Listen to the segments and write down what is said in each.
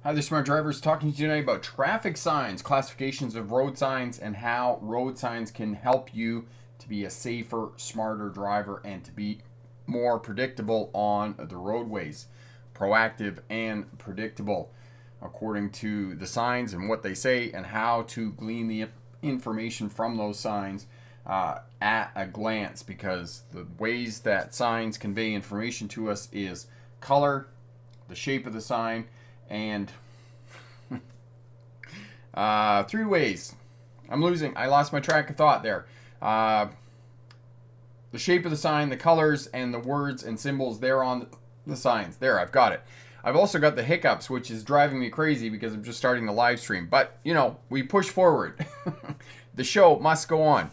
Hi there, smart drivers. Talking to you tonight about traffic signs, classifications of road signs, and how road signs can help you to be a safer, smarter driver and to be more predictable on the roadways. Proactive and predictable, according to the signs and what they say, and how to glean the information from those signs at a glance. Because the ways that signs convey information to us is color, the shape of the sign, and three ways. I lost my track of thought there. The shape of the sign, the colors, and the words and symbols there on the signs. There, I've got it. I've also got the hiccups, which is driving me crazy because I'm just starting the live stream. But, we push forward. The show must go on.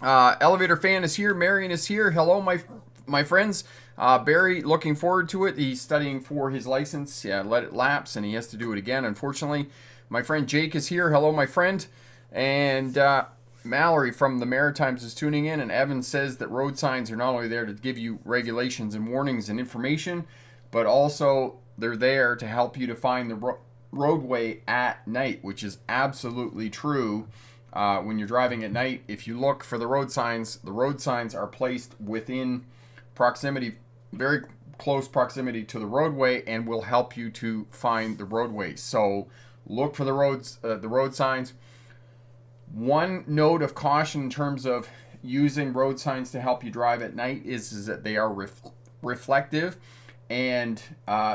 Elevator fan is here. Marion is here. Hello, my friends. Barry, looking forward to it. He's studying for his license. Yeah, let it lapse, and he has to do it again, unfortunately. My friend Jake is here. Hello, my friend. And Mallory from the Maritimes is tuning in, and Evan says that road signs are not only there to give you regulations and warnings and information, but also they're there to help you to find the roadway at night, which is absolutely true. When you're driving at night, if you look for the road signs are placed within proximity, very close proximity to the roadway, and will help you to find the roadway. So look for the road signs. One note of caution in terms of using road signs to help you drive at night is that they are reflective, and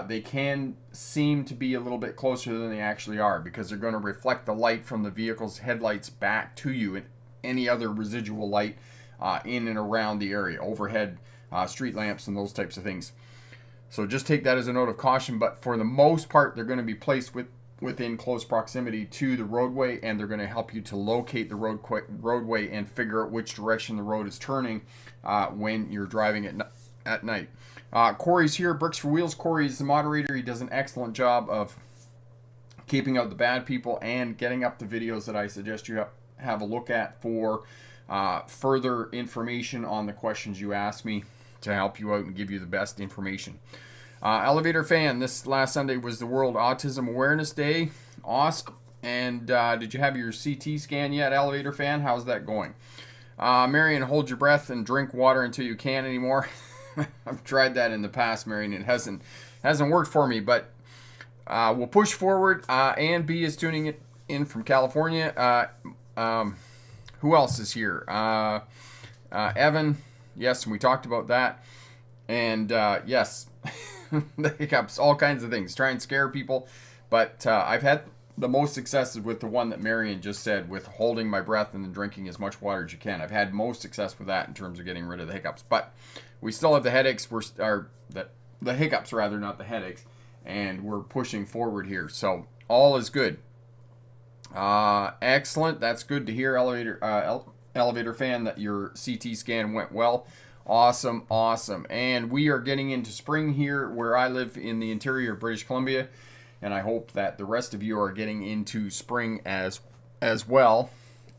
they can seem to be a little bit closer than they actually are, because they're going to reflect the light from the vehicle's headlights back to you, and any other residual light in and around the area, overhead street lamps and those types of things. So just take that as a note of caution, but for the most part, they're going to be placed within close proximity to the roadway, and they're going to help you to locate the roadway and figure out which direction the road is turning when you're driving at night. Corey's here, Bricks for Wheels. Corey's the moderator. He does an excellent job of keeping out the bad people and getting up the videos that I suggest you have a look at for further information on the questions you ask me, to help you out and give you the best information. Elevator fan, this last Sunday was the World Autism Awareness Day. Awesome. And did you have your CT scan yet, Elevator fan? How's that going? Marion, hold your breath and drink water until you can't anymore. I've tried that in the past, Marion. It hasn't worked for me, but we'll push forward. Ann B is tuning in from California. Who else is here? Evan. Yes, we talked about that. And yes, the hiccups, all kinds of things. Try and scare people. But I've had the most successes with the one that Marion just said, with holding my breath and then drinking as much water as you can. I've had most success with that in terms of getting rid of the hiccups. But we still have the headaches. The hiccups, rather, not the headaches. And we're pushing forward here. So all is good. Excellent. That's good to hear, Elevator fan, that your CT scan went well. Awesome. And we are getting into spring here where I live in the interior of British Columbia, and I hope that the rest of you are getting into spring as well,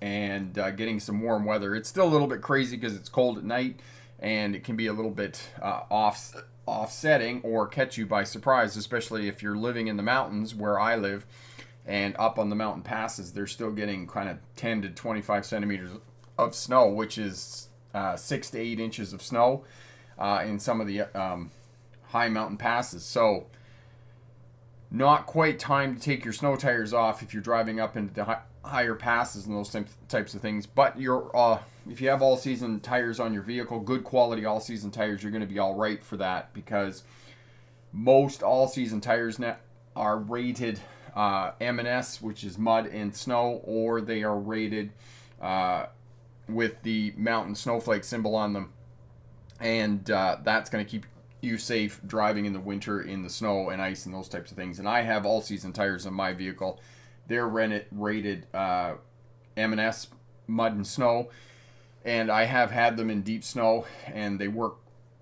and getting some warm weather. It's still a little bit crazy because it's cold at night, and it can be a little bit offsetting or catch you by surprise, especially if you're living in the mountains where I live. And up on the mountain passes, they're still getting kind of 10 to 25 centimeters of snow, which is 6 to 8 inches of snow in some of the high mountain passes. So not quite time to take your snow tires off if you're driving up into the higher passes and those types of things. But if you have all-season tires on your vehicle, good quality all-season tires, you're going to be all right for that, because most all-season tires now are rated M&S, which is mud and snow, or they are rated with the mountain snowflake symbol on them, and that's going to keep you safe driving in the winter in the snow and ice and those types of things. And I have all-season tires on my vehicle. They're rated M&S mud and snow, and I have had them in deep snow, and they work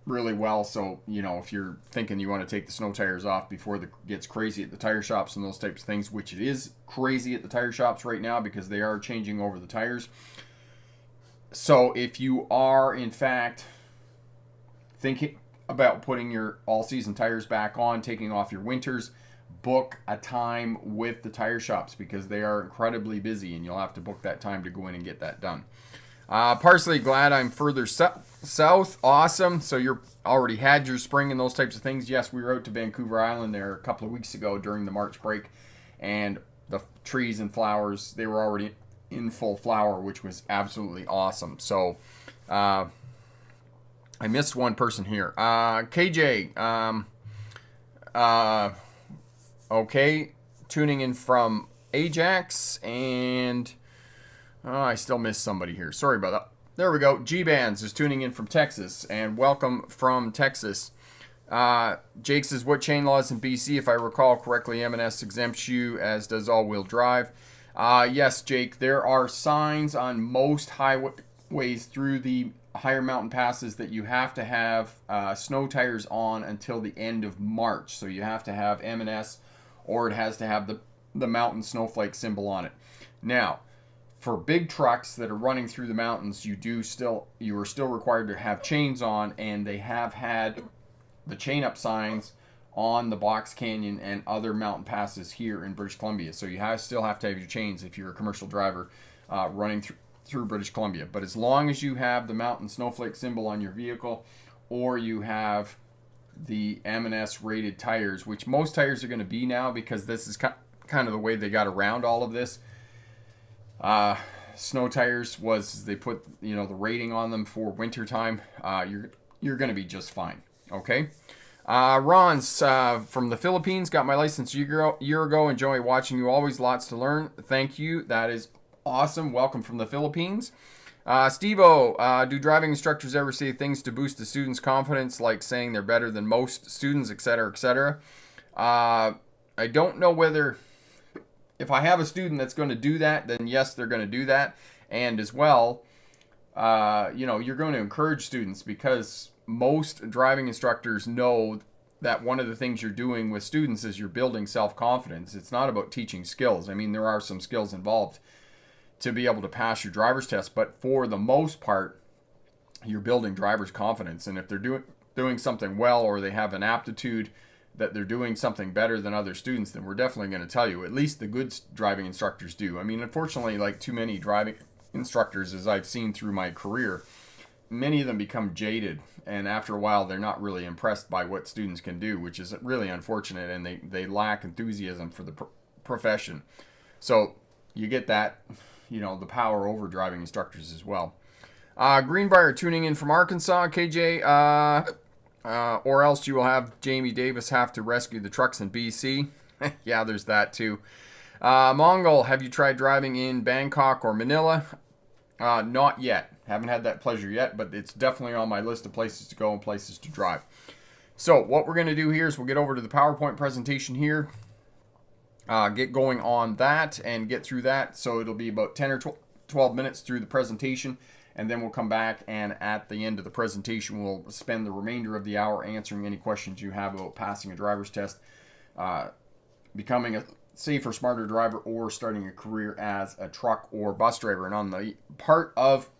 really well. So, if you're thinking you want to take the snow tires off before it gets crazy at the tire shops and those types of things, which it is crazy at the tire shops right now because they are changing over the tires. So if you are, in fact, thinking about putting your all-season tires back on, taking off your winters, book a time with the tire shops because they are incredibly busy, and you'll have to book that time to go in and get that done. Parsley, glad I'm further south. Awesome. So you're already had your spring and those types of things. Yes, we were out to Vancouver Island there a couple of weeks ago during the March break, and the trees and flowers, they were already in full flower, which was absolutely awesome. So I missed one person here. KJ, okay, tuning in from Ajax, and I still missed somebody here. Sorry about that. There we go. G-Bands is tuning in from Texas, and welcome from Texas. Jake says, what chain laws in BC? If I recall correctly, M&S exempts you, as does all-wheel drive. Yes, Jake, there are signs on most highways through the higher mountain passes that you have to have snow tires on until the end of March. So you have to have M&S, or it has to have the mountain snowflake symbol on it. Now, for big trucks that are running through the mountains, you are still required to have chains on, and they have had the chain up signs on the Box Canyon and other mountain passes here in British Columbia. So you still have to have your chains if you're a commercial driver running through British Columbia. But as long as you have the mountain snowflake symbol on your vehicle, or you have the M&S rated tires, which most tires are going to be now, because this is kind of the way they got around all of this. Snow tires was they put the rating on them for winter time. You're going to be just fine. Okay. Ron's from the Philippines, got my license a year ago. Enjoy watching you. Always lots to learn. Thank you. That is awesome. Welcome from the Philippines. Steve-O, do driving instructors ever say things to boost the students' confidence, like saying they're better than most students, etc., etc.? I don't know whether, if I have a student that's going to do that, then yes, they're going to do that. And as well, you're going to encourage students, because most driving instructors know that one of the things you're doing with students is you're building self-confidence. It's not about teaching skills. I mean, there are some skills involved to be able to pass your driver's test, but for the most part, you're building driver's confidence. And if they're doing something well, or they have an aptitude that they're doing something better than other students, then we're definitely going to tell you. At least the good driving instructors do. I mean, unfortunately, like too many driving instructors, as I've seen through my career, many of them become jaded, and after a while they're not really impressed by what students can do, which is really unfortunate, and they lack enthusiasm for the profession. So you get that, the power over driving instructors as well. Greenbrier tuning in from Arkansas, KJ, or else you will have Jamie Davis have to rescue the trucks in BC. Yeah, there's that too. Mongol, have you tried driving in Bangkok or Manila? Not yet. Haven't had that pleasure yet, but it's definitely on my list of places to go and places to drive. So what we're going to do here is we'll get over to the PowerPoint presentation here, get going on that and get through that. So it'll be about 10 or 12 minutes through the presentation, and then we'll come back, and at the end of the presentation, we'll spend the remainder of the hour answering any questions you have about passing a driver's test, becoming a safer, smarter driver, or starting a career as a truck or bus driver. And on the part of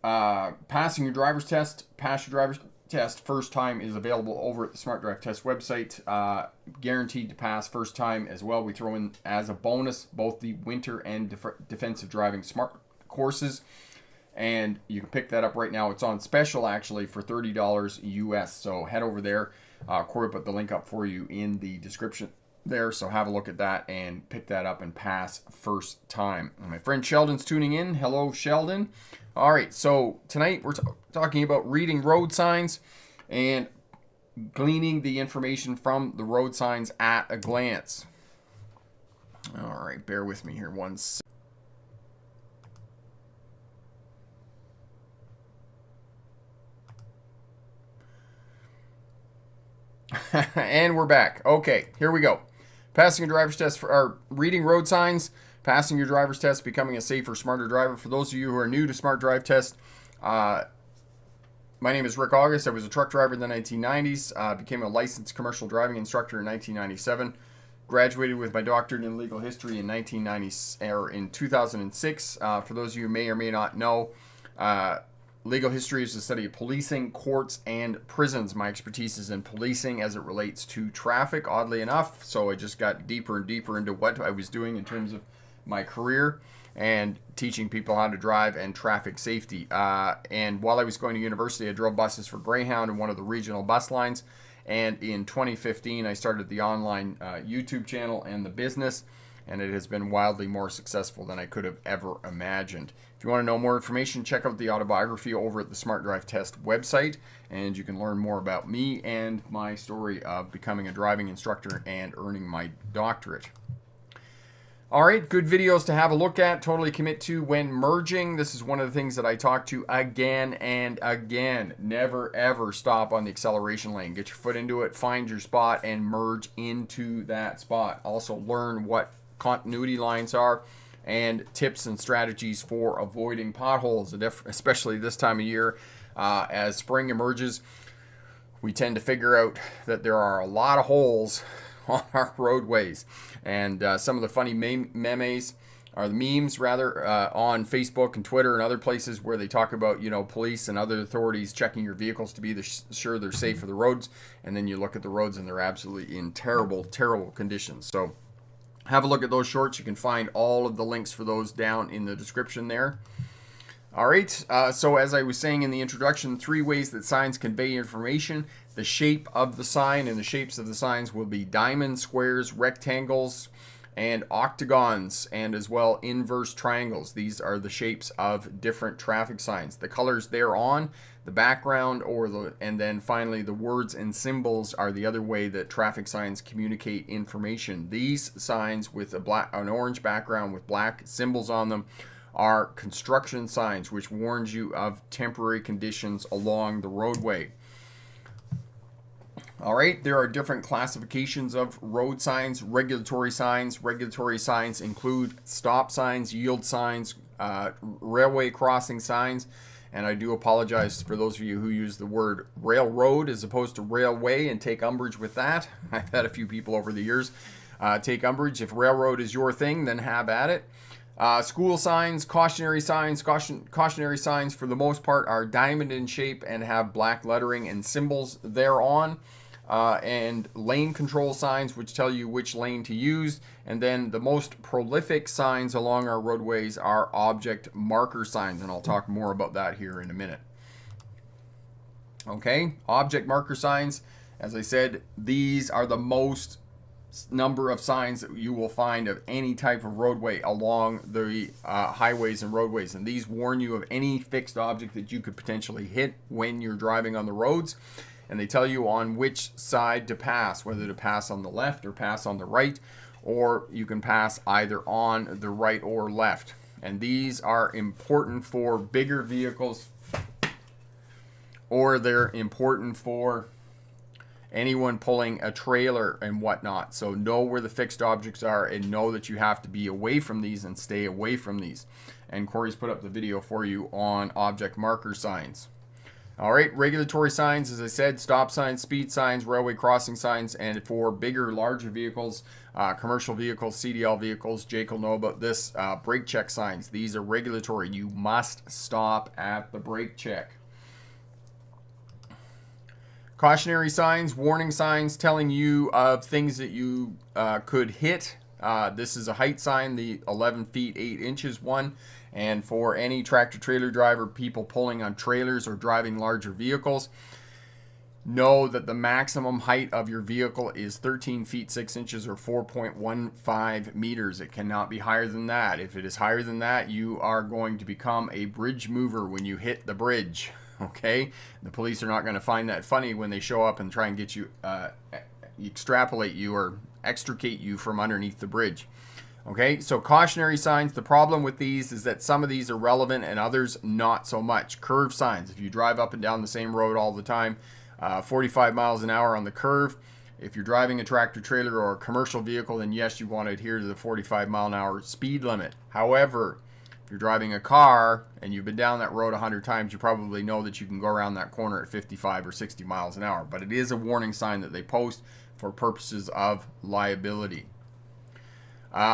passing your driver's test, pass your driver's test first time is available over at the Smart Drive Test website. Guaranteed to pass first time as well. We throw in as a bonus both the winter and defensive driving smart courses, and you can pick that up right now. It's on special actually for $30 US. So head over there. Corey put the link up for you in the description there, so have a look at that and pick that up and pass first time. And my friend Sheldon's tuning in. Hello, Sheldon. All right, so tonight we're talking about reading road signs and gleaning the information from the road signs at a glance. All right, bear with me here one second. And we're back. Okay, here we go. Passing a driver's test or reading road signs, passing your driver's test, becoming a safer, smarter driver. For those of you who are new to Smart Drive Test, my name is Rick August. I was a truck driver in the 1990s, became a licensed commercial driving instructor in 1997, graduated with my doctorate in legal history in 2006. For those of you who may or may not know, Legal history is the study of policing, courts, and prisons. My expertise is in policing as it relates to traffic, oddly enough. So I just got deeper and deeper into what I was doing in terms of my career and teaching people how to drive and traffic safety. And while I was going to university, I drove buses for Greyhound and one of the regional bus lines. And in 2015, I started the online YouTube channel and the business, and it has been wildly more successful than I could have ever imagined. If you want to know more information, check out the autobiography over at the Smart Drive Test website, and you can learn more about me and my story of becoming a driving instructor and earning my doctorate. All right, good videos to have a look at. Totally commit to when merging. This is one of the things that I talk to again and again. Never, ever stop on the acceleration lane. Get your foot into it, find your spot, and merge into that spot. Also learn what continuity lines are and tips and strategies for avoiding potholes, especially this time of year. As spring emerges, we tend to figure out that there are a lot of holes on our roadways, and some of the funny memes or the memes rather on Facebook and Twitter and other places where they talk about, you know, police and other authorities checking your vehicles to be sure they're safe for the roads, and then you look at the roads and they're absolutely in terrible conditions. So have a look at those shorts. You can find all of the links for those down in the description there. All right, so as I was saying in the introduction, 3 ways that signs convey information. The shape of the sign, and the shapes of the signs will be diamonds, squares, rectangles, and octagons, and as well inverse triangles. These are the shapes of different traffic signs. The colors thereon, the background, and then finally the words and symbols are the other way that traffic signs communicate information. These signs with an orange background with black symbols on them are construction signs, which warns you of temporary conditions along the roadway. All right, there are different classifications of road signs. Regulatory signs. Regulatory signs include stop signs, yield signs, railway crossing signs. And I do apologize for those of you who use the word railroad as opposed to railway and take umbrage with that. I've had a few people over the years take umbrage. If railroad is your thing, then have at it. School signs, cautionary signs. Cautionary signs for the most part are diamond in shape and have black lettering and symbols thereon. And lane control signs, which tell you which lane to use. And then the most prolific signs along our roadways are object marker signs, and I'll talk more about that here in a minute. Okay, object marker signs, as I said, these are the most number of signs that you will find of any type of roadway along the highways and roadways, and these warn you of any fixed object that you could potentially hit when you're driving on the roads. And they tell you on which side to pass, whether to pass on the left or pass on the right, or you can pass either on the right or left. And these are important for bigger vehicles, or they're important for anyone pulling a trailer and whatnot. So know where the fixed objects are and know that you have to be away from these and stay away from these. And Corey's put up the video for you on object marker signs. All right, regulatory signs, as I said, stop signs, speed signs, railway crossing signs, and for bigger, larger vehicles, commercial vehicles, CDL vehicles, Jake will know about this, brake check signs. These are regulatory. You must stop at the brake check. Cautionary signs, warning signs telling you of things that you could hit. This is a height sign, the 11 feet 8 inches one. And for any tractor trailer driver, people pulling on trailers or driving larger vehicles, know that the maximum height of your vehicle is 13 feet 6 inches or 4.15 meters. It cannot be higher than that. If it is higher than that, you are going to become a bridge mover when you hit the bridge. Okay? The police are not going to find that funny when they show up and try and get you, extrapolate you or extricate you from underneath the bridge. Okay, so cautionary signs, the problem with these is that some of these are relevant and others not so much. Curve signs, if you drive up and down the same road all the time, 45 miles an hour on the curve. If you're driving a tractor trailer or a commercial vehicle, then yes, you want to adhere to the 45 mile an hour speed limit. However, if you're driving a car and you've been down that road 100 times, you probably know that you can go around that corner at 55 or 60 miles an hour. But it is a warning sign that they post for purposes of liability.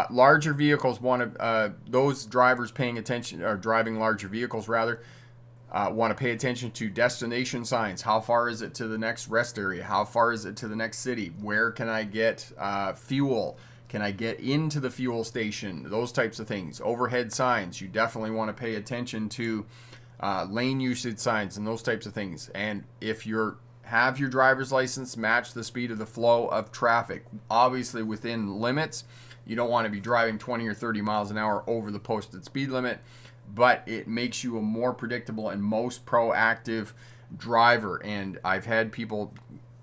Larger vehicles those drivers paying attention, or driving larger vehicles rather, Want to pay attention to destination signs. How far is it to the next rest area? How far is it to the next city? Where can I get fuel? Can I get into the fuel station? Those types of things. Overhead signs. You definitely want to pay attention to lane usage signs and those types of things. And if you have your driver's license, match the speed of the flow of traffic. Obviously within limits. You don't want to be driving 20 or 30 miles an hour over the posted speed limit, but it makes you a more predictable and most proactive driver. And I've had people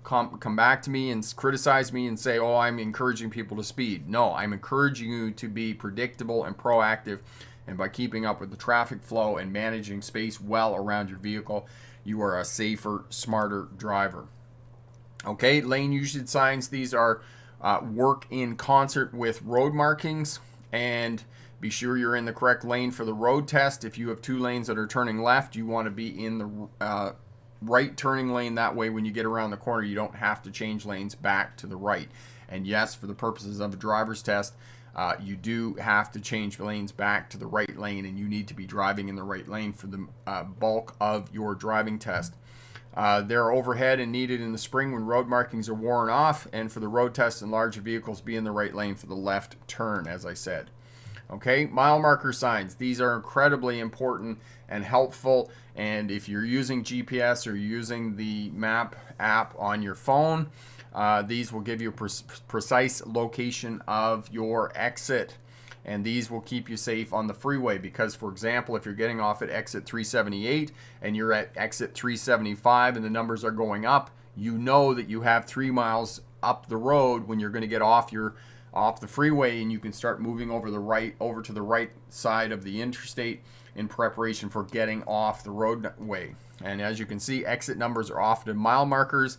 come back to me and criticize me and say, oh, I'm encouraging people to speed. No, I'm encouraging you to be predictable and proactive. And by keeping up with the traffic flow and managing space well around your vehicle, you are a safer, smarter driver. Okay, lane usage signs. These are work in concert with road markings, and be sure you're in the correct lane for the road test. If you have two lanes that are turning left, you want to be in the right turning lane. That way when you get around the corner, you don't have to change lanes back to the right. And yes, for the purposes of a driver's test, you do have to change lanes back to the right lane, and you need to be driving in the right lane for the bulk of your driving test. They're overhead and needed in the spring when road markings are worn off, and for the road test in larger vehicles, be in the right lane for the left turn, as I said. Okay, mile marker signs. These are incredibly important and helpful, and if you're using GPS or using the map app on your phone, these will give you a precise location of your exit. And these will keep you safe on the freeway because, for example, if you're getting off at exit 378 and you're at exit 375 and the numbers are going up, you know that you have 3 miles up the road when you're going to get off the freeway, and you can start moving over to the right side of the interstate in preparation for getting off the roadway. And as you can see, exit numbers are often mile markers.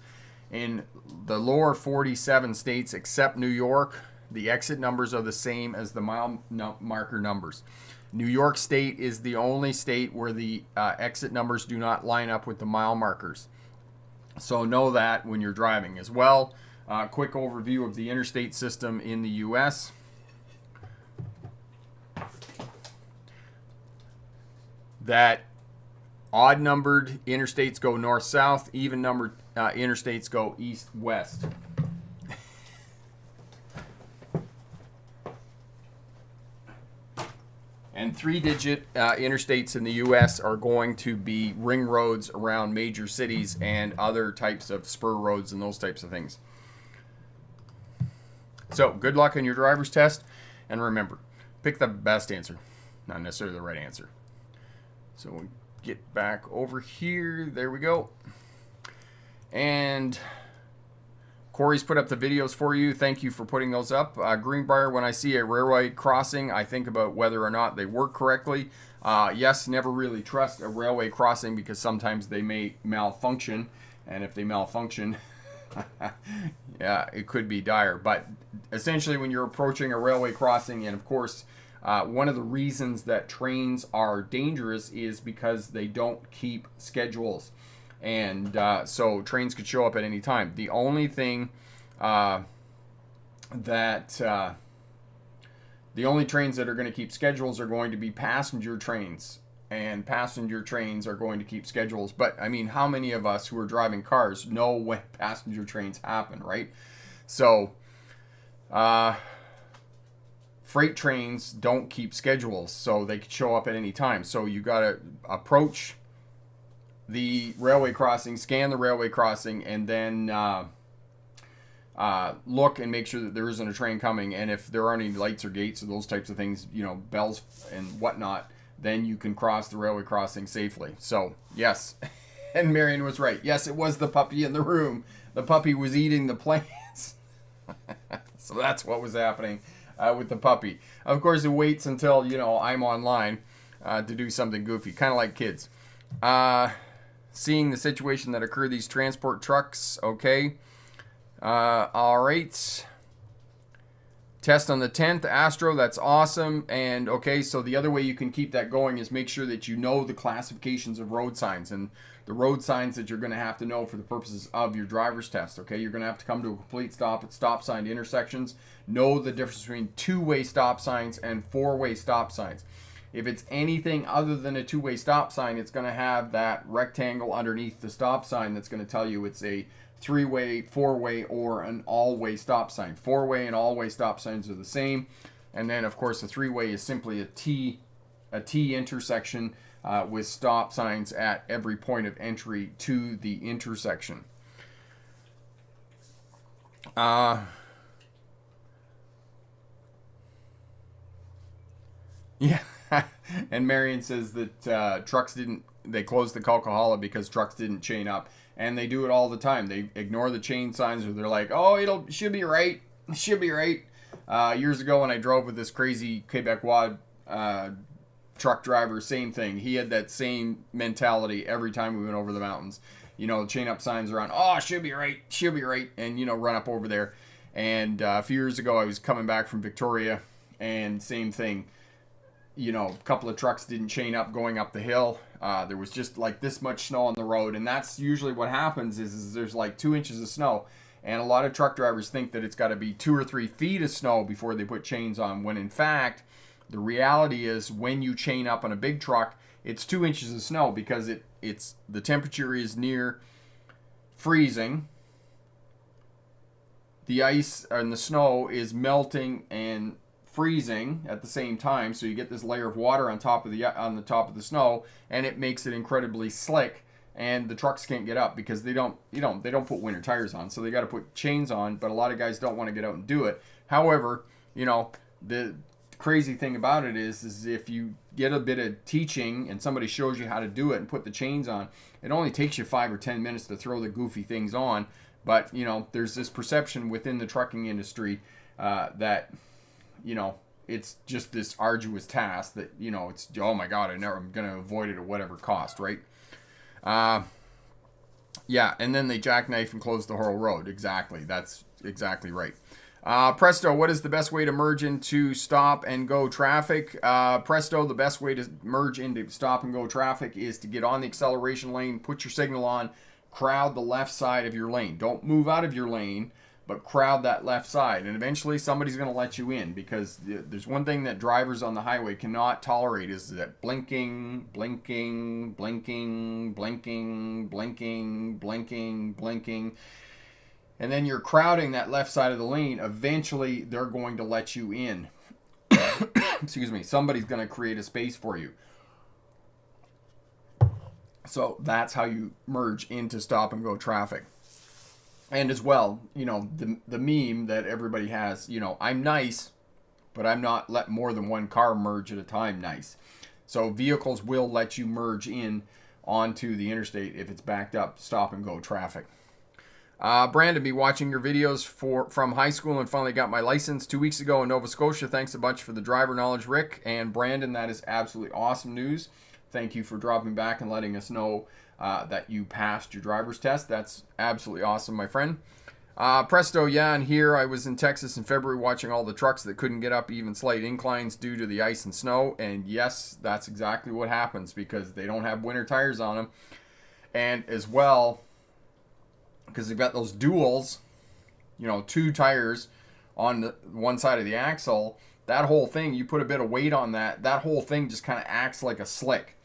In the lower 47 states except New York, the exit numbers are the same as the mile marker numbers. New York State is the only state where the exit numbers do not line up with the mile markers. So know that when you're driving as well. Quick overview of the interstate system in the U.S. That odd numbered interstates go north-south, even numbered interstates go east-west. And 3-digit interstates in the U.S. are going to be ring roads around major cities and other types of spur roads and those types of things. So good luck on your driver's test. And remember, pick the best answer, not necessarily the right answer. So we'll get back over here. There we go. And Corey's put up the videos for you. Thank you for putting those up. Greenbrier, when I see a railway crossing, I think about whether or not they work correctly. Yes, never really trust a railway crossing because sometimes they may malfunction. And if they malfunction, yeah, it could be dire. But essentially, when you're approaching a railway crossing, and of course, one of the reasons that trains are dangerous is because they don't keep schedules. And so trains could show up at any time. The only thing the only trains that are going to keep schedules are going to be passenger trains. And passenger trains are going to keep schedules. But, I mean, how many of us who are driving cars know when passenger trains happen, right? So, freight trains don't keep schedules. So, they could show up at any time. So, you got to approach the railway crossing, scan the railway crossing, and then look and make sure that there isn't a train coming. And if there aren't any lights or gates or those types of things, you know, bells and whatnot, then you can cross the railway crossing safely. So, yes. And Marion was right. Yes, it was the puppy in the room. The puppy was eating the plants. So that's what was happening with the puppy. Of course, it waits until, you know, I'm online to do something goofy, kind of like kids. Seeing the situation that occurred, these transport trucks, okay. All right. Test on the 10th, Astro, that's awesome. And okay, so the other way you can keep that going is make sure that you know the classifications of road signs and the road signs that you're going to have to know for the purposes of your driver's test, okay? You're going to have to come to a complete stop at stop sign intersections. Know the difference between two-way stop signs and four-way stop signs. If it's anything other than a two-way stop sign, it's going to have that rectangle underneath the stop sign that's going to tell you it's a three-way, four-way, or an all-way stop sign. Four-way and all-way stop signs are the same. And then, of course, the three-way is simply a T intersection with stop signs at every point of entry to the intersection. Yeah. And Marion says that they closed the Coquihalla because trucks didn't chain up. And they do it all the time. They ignore the chain signs, or they're like, oh, should be right. Should be right. Years ago when I drove with this crazy Quebecois truck driver, same thing. He had that same mentality every time we went over the mountains. You know, chain up signs are on, oh, should be right, and, you know, run up over there. And a few years ago, I was coming back from Victoria, and same thing. You know, a couple of trucks didn't chain up going up the hill. There was just like this much snow on the road, and that's usually what happens is there's like 2 inches of snow. And a lot of truck drivers think that it's got to be 2 or 3 feet of snow before they put chains on, when in fact, the reality is when you chain up on a big truck, it's 2 inches of snow because it's the temperature is near freezing. The ice and the snow is melting and freezing at the same time, so you get this layer of water on top of the snow, and it makes it incredibly slick. And the trucks can't get up because they don't put winter tires on, so they got to put chains on. But a lot of guys don't want to get out and do it. However, you know, the crazy thing about it is if you get a bit of teaching and somebody shows you how to do it and put the chains on, it only takes you 5 or 10 minutes to throw the goofy things on. But you know, there's this perception within the trucking industry that, you know, it's just this arduous task that, you know, it's, oh my God, I'm going to avoid it at whatever cost, right? Yeah, and then they jackknife and close the whole road. Exactly. That's exactly right. Presto, what is the best way to merge into stop and go traffic? Presto, the best way to merge into stop and go traffic is to get on the acceleration lane, put your signal on, crowd the left side of your lane. Don't move out of your lane, but crowd that left side. And eventually somebody's going to let you in, because there's one thing that drivers on the highway cannot tolerate is that blinking, blinking, blinking, blinking, blinking, blinking, blinking. And then you're crowding that left side of the lane. Eventually they're going to let you in. Excuse me. Somebody's going to create a space for you. So that's how you merge into stop and go traffic. And as well, you know, the meme that everybody has, you know, I'm nice, but I'm not let more than one car merge at a time nice. So vehicles will let you merge in onto the interstate if it's backed up stop and go traffic. Brandon, be watching your videos from high school and finally got my license 2 weeks ago in Nova Scotia. Thanks a bunch for the driver knowledge, Rick. And Brandon, that is absolutely awesome news. Thank you for dropping back and letting us know that you passed your driver's test. That's absolutely awesome, my friend. Presto, yeah, and here I was in Texas in February watching all the trucks that couldn't get up even slight inclines due to the ice and snow. And yes, that's exactly what happens because they don't have winter tires on them. And as well, because they've got those duals, you know, 2 tires on the one side of the axle, that whole thing, you put a bit of weight on that whole thing just kind of acts like a slick.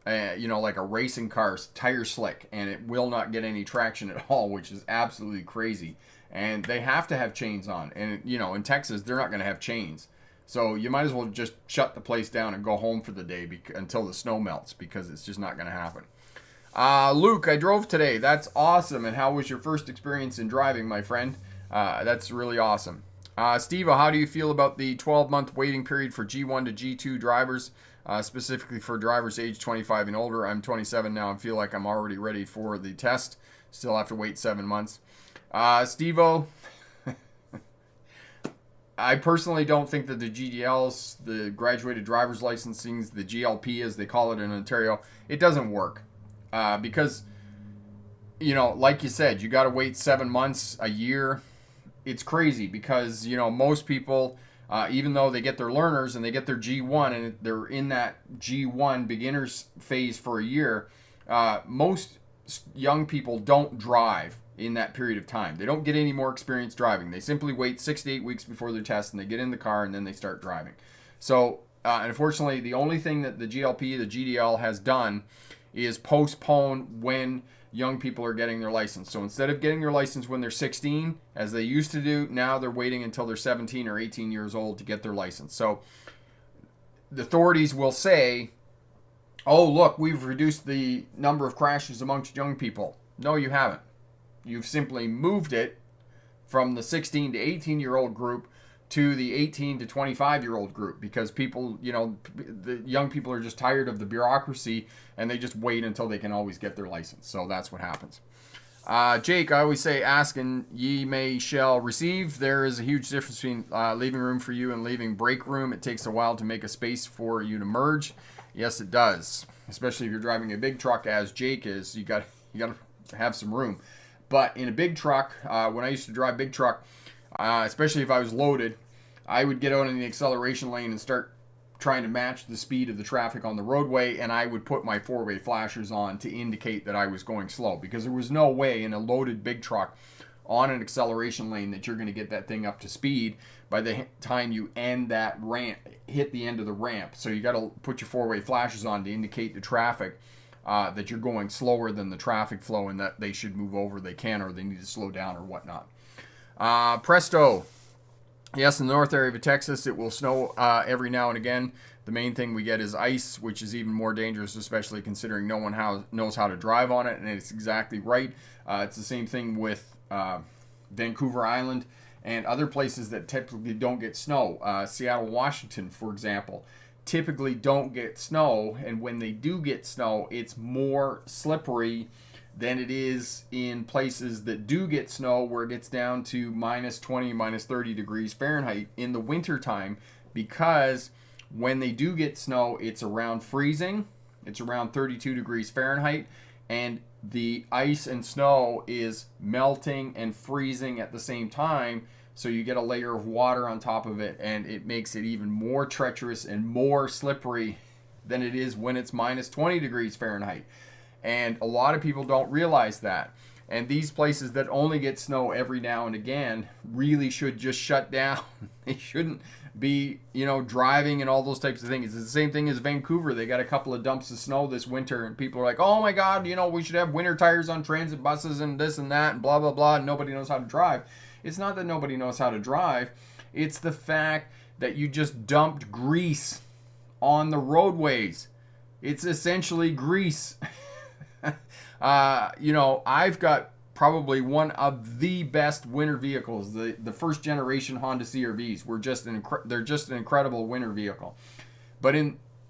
You know, like a racing car's tire slick, and it will not get any traction at all, which is absolutely crazy. And they have to have chains on, and you know, in Texas they're not going to have chains, so you might as well just shut the place down and go home for the day until the snow melts, because it's just not going to happen. Luke, I drove today. That's awesome. And how was your first experience in driving, my friend? That's really awesome. Steve, how do you feel about the 12-month waiting period for G1 to G2 drivers? Specifically for drivers age 25 and older. I'm 27 now and feel like I'm already ready for the test. Still have to wait 7 months. Steve-O, I personally don't think that the GDLs, the graduated driver's licensings, the GLP as they call it in Ontario, it doesn't work. Because, you know, like you said, you got to wait 7 months, a year. It's crazy because, you know, most people... even though they get their learners and they get their G1 and they're in that G1 beginners phase for a year, most young people don't drive in that period of time. They don't get any more experience driving. They simply wait 6 to 8 weeks before their test and they get in the car and then they start driving. So And unfortunately, the only thing that the GLP, the GDL has done is postpone when young people are getting their license. So instead of getting their license when they're 16, as they used to do, now they're waiting until they're 17 or 18 years old to get their license. So the authorities will say, oh, look, we've reduced the number of crashes amongst young people. No, you haven't. You've simply moved it from the 16 to 18-year-old group to the 18 to 25-year-old group, because people, the young people are just tired of the bureaucracy, and they just wait until they can always get their license. So that's what happens. Jake, I always say, ask and ye may shall receive. There is a huge difference between leaving room for you and leaving break room. It takes a while to make a space for you to merge. Yes, it does. Especially if you're driving a big truck, as Jake is. You got to have some room. But in a big truck, when I used to drive big truck, especially if I was loaded, I would get out in the acceleration lane and start trying to match the speed of the traffic on the roadway, and I would put my four-way flashers on to indicate that I was going slow, because there was no way in a loaded big truck on an acceleration lane that you're going to get that thing up to speed by the time you end that ramp, hit the end of the ramp. So you got to put your four-way flashers on to indicate the traffic that you're going slower than the traffic flow, and that they should move over. They can, or they need to slow down or whatnot. Presto. Yes, in the north area of Texas, it will snow every now and again. The main thing we get is ice, which is even more dangerous, especially considering no one knows how to drive on it, and it's exactly right. It's the same thing with Vancouver Island and other places that typically don't get snow. Seattle, Washington, for example, typically don't get snow, and when they do get snow, it's more slippery than it is in places that do get snow, where it gets down to minus 20, minus 30 degrees Fahrenheit in the wintertime, because when they do get snow, it's around freezing. It's around 32 degrees Fahrenheit, and the ice and snow is melting and freezing at the same time, so you get a layer of water on top of it, and it makes it even more treacherous and more slippery than it is when it's minus 20 degrees Fahrenheit. And a lot of people don't realize that. And these places that only get snow every now and again really should just shut down. They shouldn't be, driving and all those types of things. It's the same thing as Vancouver. They got a couple of dumps of snow this winter, and people are like, oh my God, we should have winter tires on transit buses and this and that and blah, blah, blah, and nobody knows how to drive. It's not that nobody knows how to drive. It's the fact that you just dumped grease on the roadways. It's essentially grease. I've got probably one of the best winter vehicles. The first generation Honda CR-Vs they're just an incredible winter vehicle. But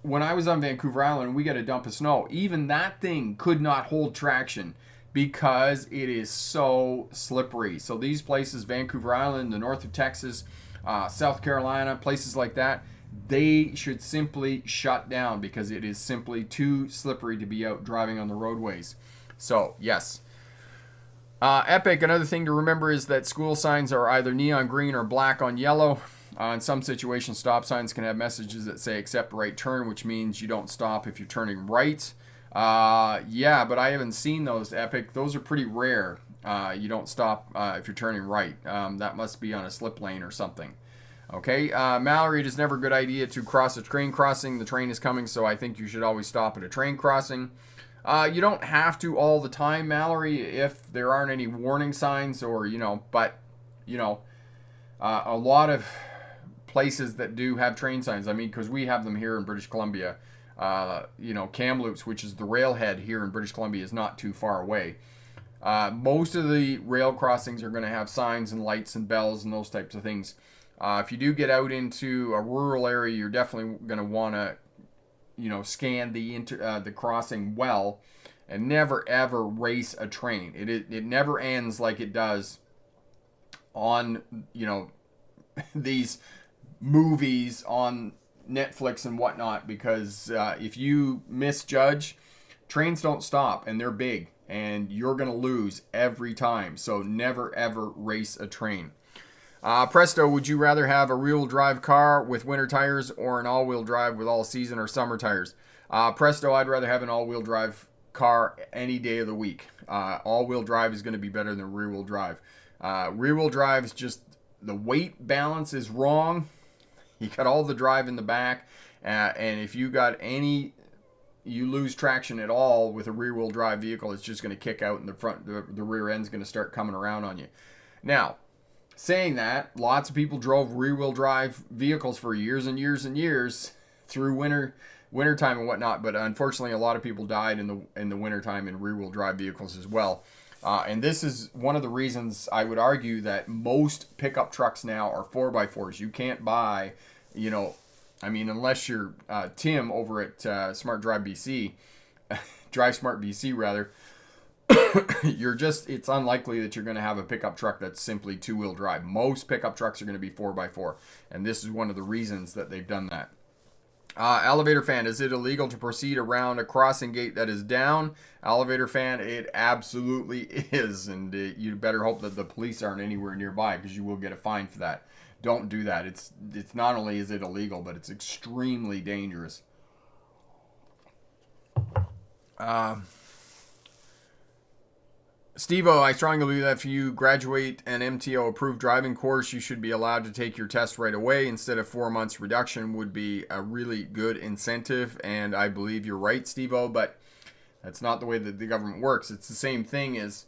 when I was on Vancouver Island, we got a dump of snow. Even that thing could not hold traction because it is so slippery. So these places, Vancouver Island, the north of Texas, South Carolina, places like that, they should simply shut down because it is simply too slippery to be out driving on the roadways. So, yes. Epic, another thing to remember is that school signs are either neon green or black on yellow. In some situations, stop signs can have messages that say accept right turn, which means you don't stop if you're turning right. Yeah, but I haven't seen those, Epic. Those are pretty rare. You don't stop if you're turning right. That must be on a slip lane or something. Okay, Mallory, it is never a good idea to cross a train crossing. The train is coming, so I think you should always stop at a train crossing. You don't have to all the time, Mallory, if there aren't any warning signs or, but, a lot of places that do have train signs, because we have them here in British Columbia, Kamloops, which is the railhead here in British Columbia, is not too far away. Most of the rail crossings are going to have signs and lights and bells and those types of things. If you do get out into a rural area, you're definitely going to want to, scan the crossing well, and never ever race a train. It never ends like it does on these movies on Netflix and whatnot, because if you misjudge, trains don't stop, and they're big, and you're going to lose every time. So never ever race a train. Presto, would you rather have a rear-wheel drive car with winter tires or an all-wheel drive with all-season or summer tires? Presto, I'd rather have an all-wheel drive car any day of the week. All-wheel drive is going to be better than rear-wheel drive. Rear-wheel drive is just, the weight balance is wrong. You got all the drive in the back, And if you got you lose traction at all with a rear-wheel drive vehicle, it's just going to kick out, and the rear end's going to start coming around on you. Now, saying that, lots of people drove rear-wheel drive vehicles for years and years and years through wintertime and whatnot, but unfortunately a lot of people died in the wintertime in rear-wheel drive vehicles as well. And this is one of the reasons I would argue that most pickup trucks now are 4x4s. You can't buy, unless you're Tim over at Smart Drive BC, Drive Smart BC rather, it's unlikely that you're going to have a pickup truck that's simply two-wheel drive. Most pickup trucks are going to be 4x4, and this is one of the reasons that they've done that. Elevator fan, is it illegal to proceed around a crossing gate that is down? Elevator fan, it absolutely is, and you better hope that the police aren't anywhere nearby, because you will get a fine for that. Don't do that. It's not only is it illegal, but it's extremely dangerous. Steve-O, I strongly believe that if you graduate an MTO approved driving course, you should be allowed to take your test right away instead of 4 months reduction would be a really good incentive. And I believe you're right, Steve-O, but that's not the way that the government works. It's the same thing as,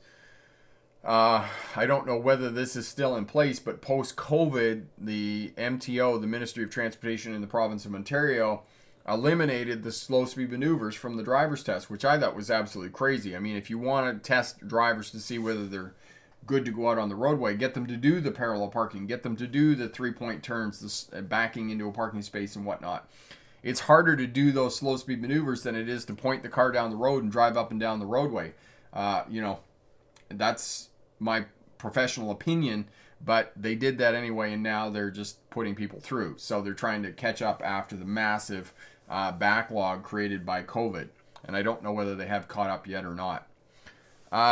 I don't know whether this is still in place, but post-COVID, the MTO, the Ministry of Transportation in the province of Ontario, eliminated the slow speed maneuvers from the driver's test, which I thought was absolutely crazy. I mean, if you want to test drivers to see whether they're good to go out on the roadway, get them to do the parallel parking, get them to do the 3-point turns, the backing into a parking space and whatnot. It's harder to do those slow speed maneuvers than it is to point the car down the road and drive up and down the roadway. That's my professional opinion, but they did that anyway, and now they're just putting people through. So they're trying to catch up after the massive backlog created by COVID, and I don't know whether they have caught up yet or not.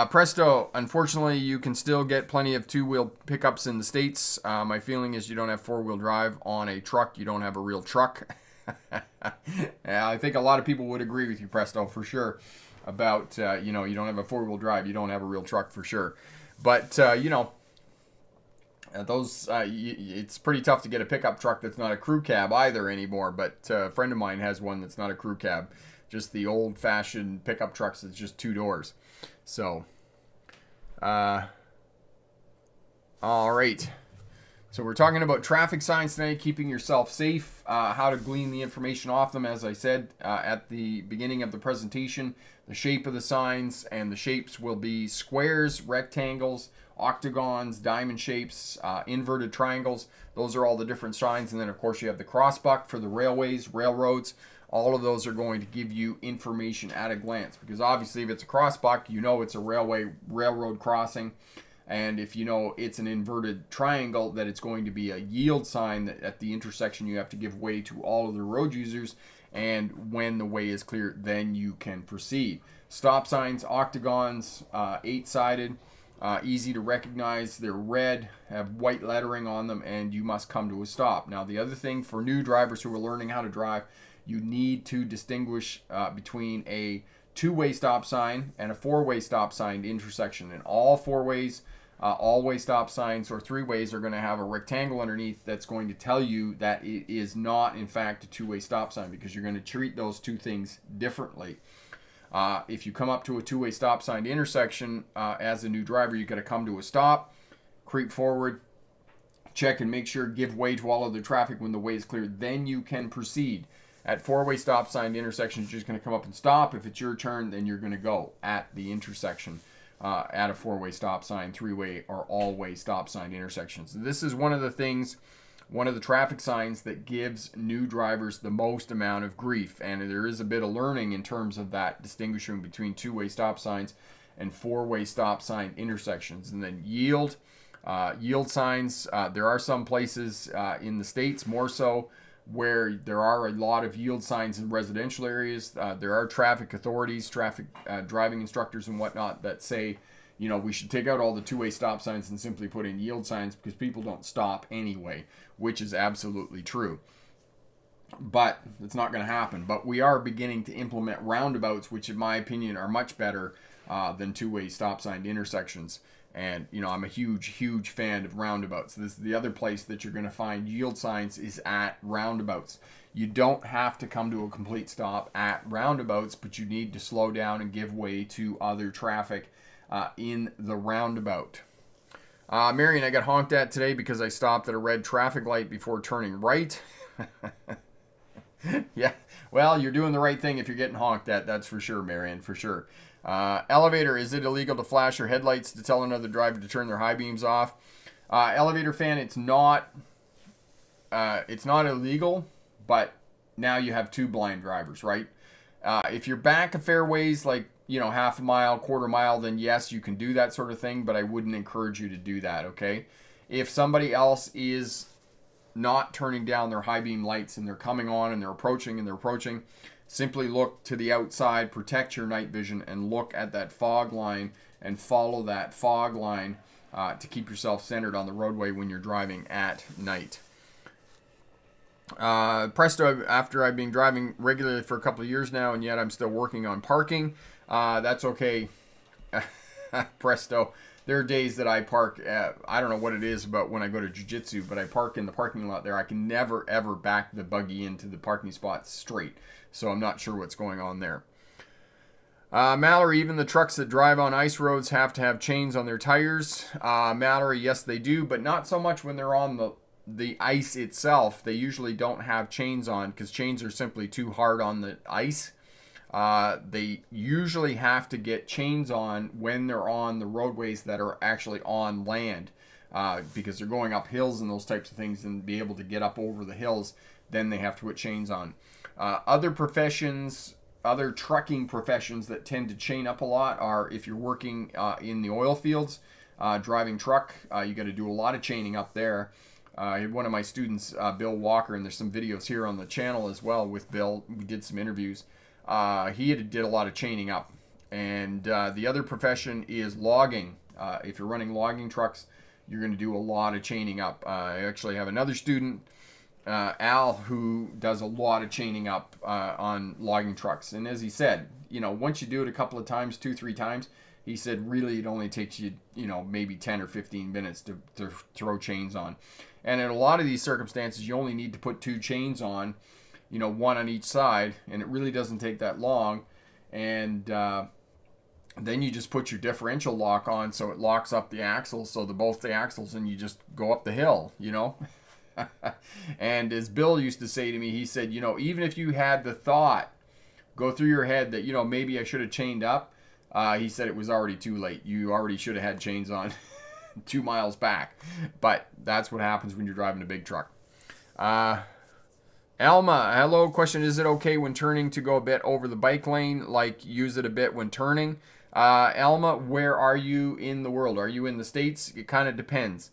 Presto, unfortunately, you can still get plenty of two-wheel pickups in the States. My feeling is you don't have four-wheel drive on a truck. You don't have a real truck. Yeah, I think a lot of people would agree with you, Presto, for sure, about, you don't have a four-wheel drive. You don't have a real truck for sure. But, it's pretty tough to get a pickup truck that's not a crew cab either anymore, but a friend of mine has one that's not a crew cab, just the old-fashioned pickup trucks that's just 2 doors. So, all right. So we're talking about traffic signs tonight, keeping yourself safe, how to glean the information off them, as I said at the beginning of the presentation. The shape of the signs, and the shapes will be squares, rectangles, octagons, diamond shapes, inverted triangles. Those are all the different signs. And then, of course, you have the crossbuck for the railways, railroads. All of those are going to give you information at a glance, because obviously if it's a crossbuck, you know it's a railroad crossing. And if you know it's an inverted triangle, that it's going to be a yield sign that at the intersection you have to give way to all of the road users. And when the way is clear, then you can proceed. Stop signs, octagons, 8-sided, easy to recognize. They're red, have white lettering on them, and you must come to a stop. Now, the other thing for new drivers who are learning how to drive, you need to distinguish between a 2-way stop sign and a 4-way stop sign intersection. And all 4-ways, all-way stop signs or 3-ways are going to have a rectangle underneath that's going to tell you that it is not, in fact, a 2-way stop sign, because you're going to treat those two things differently. If you come up to a 2-way stop sign intersection as a new driver, you got to come to a stop, creep forward, check and make sure, give way to all of the traffic when the way is clear. Then you can proceed. At 4-way stop sign intersections, you're just going to come up and stop. If it's your turn, then you're going to go at the intersection at a 4-way stop sign, 3-way, or all-way stop sign intersections. This is one of the things, one of the traffic signs that gives new drivers the most amount of grief. And there is a bit of learning in terms of that, distinguishing between 2-way stop signs and 4-way stop sign intersections. And then yield signs. There are some places in the States, more so, where there are a lot of yield signs in residential areas. There are traffic authorities, traffic driving instructors and whatnot that say, we should take out all the 2-way stop signs and simply put in yield signs, because people don't stop anyway, which is absolutely true. But it's not going to happen. But we are beginning to implement roundabouts, which in my opinion are much better than 2-way stop sign intersections. And, you know, I'm a huge fan of roundabouts. This is the other place that you're going to find yield signs is at roundabouts. You don't have to come to a complete stop at roundabouts, but you need to slow down and give way to other traffic in the roundabout. Marion, I got honked at today because I stopped at a red traffic light before turning right. Yeah, well, you're doing the right thing if you're getting honked at, that's for sure, Marion, for sure. Elevator, is it illegal to flash your headlights to tell another driver to turn their high beams off? Elevator fan, it's not illegal, but now you have two blind drivers, right? If you're back a fair ways, like, you know, half a mile, quarter mile, then yes, you can do that sort of thing, but I wouldn't encourage you to do that, okay? If somebody else is not turning down their high beam lights and they're coming on and they're approaching, simply look to the outside, protect your night vision, and look at that fog line and follow that fog line to keep yourself centered on the roadway when you're driving at night. Presto, after I've been driving regularly for a couple of years now and yet I'm still working on parking, that's okay. Presto. There are days that I park, I don't know what it is about when I go to jiu-jitsu, but I park in the parking lot there. I can never, ever back the buggy into the parking spot straight. So I'm not sure what's going on there. Mallory, even the trucks that drive on ice roads have to have chains on their tires. Mallory, yes, they do, but not so much when they're on the ice itself. They usually don't have chains on because chains are simply too hard on the ice. They usually have to get chains on when they're on the roadways that are actually on land because they're going up hills and those types of things and be able to get up over the hills. Then they have to put chains on. Other professions, other trucking professions that tend to chain up a lot are if you're working in the oil fields, driving truck, you got to do a lot of chaining up there. I had one of my students, Bill Walker, and there's some videos here on the channel as well with Bill. We did some interviews. He did a lot of chaining up. And the other profession is logging. If you're running logging trucks, you're going to do a lot of chaining up. I actually have another student, Al, who does a lot of chaining up on logging trucks. And as he said, you know, once you do it a couple of times, 2-3 times, he said really it only takes you, you know, maybe 10 or 15 minutes to throw chains on. And in a lot of these circumstances, you only need to put 2 chains on, you know, one on each side, and it really doesn't take that long. And then you just put your differential lock on so it locks up the axles, so both the axles, and you just go up the hill, you know. And as Bill used to say to me, he said, you know, even if you had the thought go through your head that, you know, maybe I should have chained up, he said it was already too late. You already should have had chains on 2 miles back. But that's what happens when you're driving a big truck. Alma, hello. Question, is it okay when turning to go a bit over the bike lane, like use it a bit when turning? Alma, where are you in the world? Are you in the States? It kind of depends.